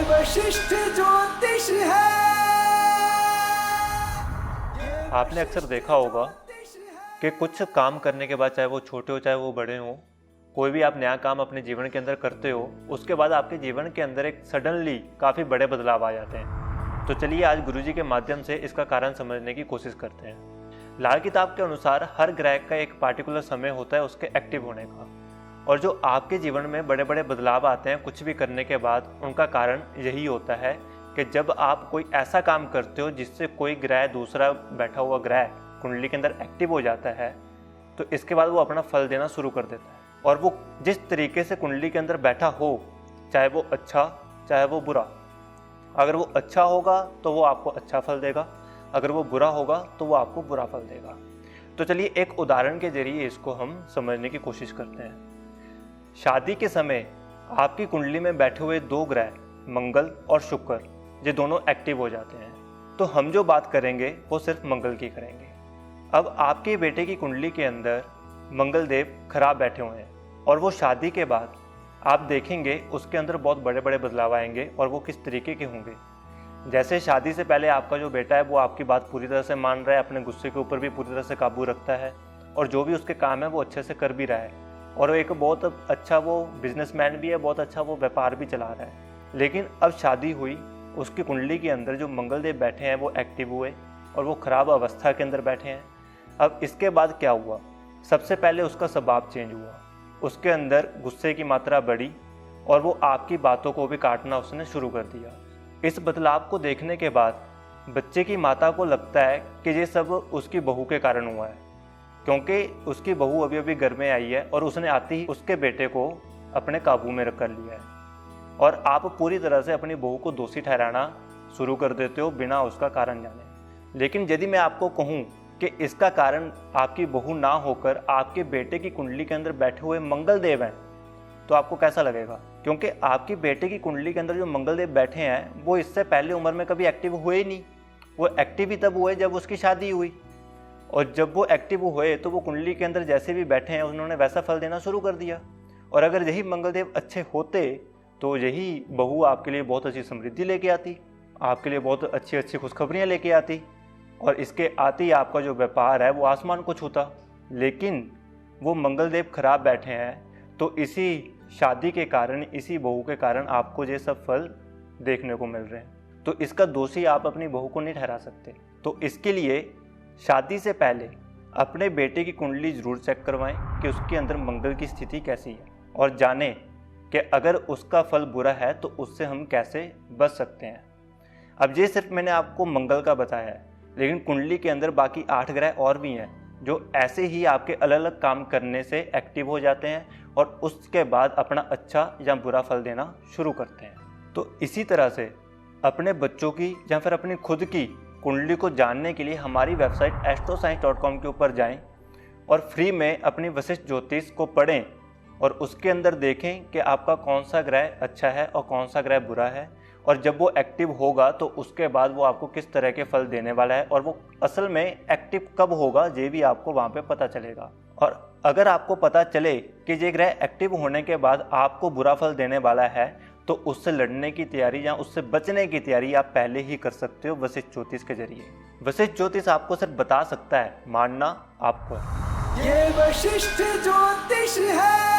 वशिष्ठ ज्योतिष है। आपने अक्सर देखा होगा कि कुछ काम करने के बाद, चाहे वो छोटे हो चाहे वो बड़े हो, कोई भी आप नया काम अपने जीवन के अंदर करते हो, उसके बाद आपके जीवन के अंदर एक सडनली काफ़ी बड़े बदलाव आ जाते हैं। तो चलिए आज गुरुजी के माध्यम से इसका कारण समझने की कोशिश करते हैं। लाल किताब के अनुसार हर ग्रह का एक पार्टिकुलर समय होता है उसके एक्टिव होने का, और जो आपके जीवन में बड़े बड़े बदलाव आते हैं कुछ भी करने के बाद, उनका कारण यही होता है कि जब आप कोई ऐसा काम करते हो जिससे कोई ग्रह, दूसरा बैठा हुआ ग्रह कुंडली के अंदर एक्टिव हो जाता है, तो इसके बाद वो अपना फल देना शुरू कर देता है। और वो जिस तरीके से कुंडली के अंदर बैठा हो, चाहे वो अच्छा चाहे वो बुरा, अगर वो अच्छा होगा तो वो आपको अच्छा फल देगा, अगर वो बुरा होगा तो वो आपको बुरा फल देगा। तो चलिए एक उदाहरण के जरिए इसको हम समझने की कोशिश करते हैं। शादी के समय आपकी कुंडली में बैठे हुए दो ग्रह मंगल और शुक्र, ये दोनों एक्टिव हो जाते हैं। तो हम जो बात करेंगे वो सिर्फ मंगल की करेंगे। अब आपके बेटे की कुंडली के अंदर मंगल देव खराब बैठे हुए हैं, और वो शादी के बाद आप देखेंगे उसके अंदर बहुत बड़े बड़े बदलाव आएंगे। और वो किस तरीके के होंगे? जैसे शादी से पहले आपका जो बेटा है वो आपकी बात पूरी तरह से मान रहा है, अपने गुस्से के ऊपर भी पूरी तरह से काबू रखता है, और जो भी उसके काम है वो अच्छे से कर भी रहा है, और एक बहुत अच्छा वो बिजनेसमैन भी है, बहुत अच्छा वो व्यापार भी चला रहा है। लेकिन अब शादी हुई, उसकी कुंडली के अंदर जो मंगल देव बैठे हैं वो एक्टिव हुए और वो खराब अवस्था के अंदर बैठे हैं। अब इसके बाद क्या हुआ? सबसे पहले उसका स्वभाव चेंज हुआ, उसके अंदर गुस्से की मात्रा बढ़ी और वो आपकी बातों को भी काटना उसने शुरू कर दिया। इस बदलाव को देखने के बाद बच्चे की माता को लगता है कि ये सब उसकी बहू के कारण हुआ है, क्योंकि उसकी बहू अभी अभी घर में आई है और उसने आते ही उसके बेटे को अपने काबू में रख कर लिया है। और आप पूरी तरह से अपनी बहू को दोषी ठहराना शुरू कर देते हो बिना उसका कारण जाने। लेकिन यदि मैं आपको कहूँ कि इसका कारण आपकी बहू ना होकर आपके बेटे की कुंडली के अंदर बैठे हुए मंगल देव हैं, तो आपको कैसा लगेगा? क्योंकि आपकी बेटे की कुंडली के अंदर जो मंगल देव बैठे हैं वो इससे पहले उम्र में कभी एक्टिव हुए ही नहीं। वो एक्टिव ही तब हुए जब उसकी शादी हुई, और जब वो एक्टिव हुए तो वो कुंडली के अंदर जैसे भी बैठे हैं उन्होंने वैसा फल देना शुरू कर दिया। और अगर यही मंगल देव अच्छे होते तो यही बहू आपके लिए बहुत अच्छी समृद्धि लेके आती, आपके लिए बहुत अच्छी अच्छी खुशखबरियाँ लेके आती, और इसके आते ही आपका जो व्यापार है वो आसमान को छूता। लेकिन वो मंगल देव खराब बैठे हैं, तो इसी शादी के कारण, इसी बहू के कारण आपको ये सब फल देखने को मिल रहे हैं। तो इसका दोषी आप अपनी बहू को नहीं ठहरा सकते। तो इसके लिए शादी से पहले अपने बेटे की कुंडली जरूर चेक करवाएं कि उसके अंदर मंगल की स्थिति कैसी है, और जानें कि अगर उसका फल बुरा है तो उससे हम कैसे बच सकते हैं। अब ये सिर्फ मैंने आपको मंगल का बताया है, लेकिन कुंडली के अंदर बाकी 8 ग्रह और भी हैं जो ऐसे ही आपके अलग अलग काम करने से एक्टिव हो जाते हैं और उसके बाद अपना अच्छा या बुरा फल देना शुरू करते हैं। तो इसी तरह से अपने बच्चों की या फिर अपनी खुद की कुंडली को जानने के लिए हमारी वेबसाइट astroscience.com के ऊपर जाएं और फ्री में अपनी वशिष्ठ ज्योतिष को पढ़ें, और उसके अंदर देखें कि आपका कौन सा ग्रह अच्छा है और कौन सा ग्रह बुरा है, और जब वो एक्टिव होगा तो उसके बाद वो आपको किस तरह के फल देने वाला है, और वो असल में एक्टिव कब होगा ये भी आपको वहाँ पे पता चलेगा। और अगर आपको पता चले कि ये ग्रह एक्टिव होने के बाद आपको बुरा फल देने वाला है, तो उससे लड़ने की तैयारी या उससे बचने की तैयारी आप पहले ही कर सकते हो वशिष्ठ ज्योतिष के जरिए। वशिष्ठ ज्योतिष आपको सिर्फ बता सकता है, मानना आपको है। ये वशिष्ठ ज्योतिष है।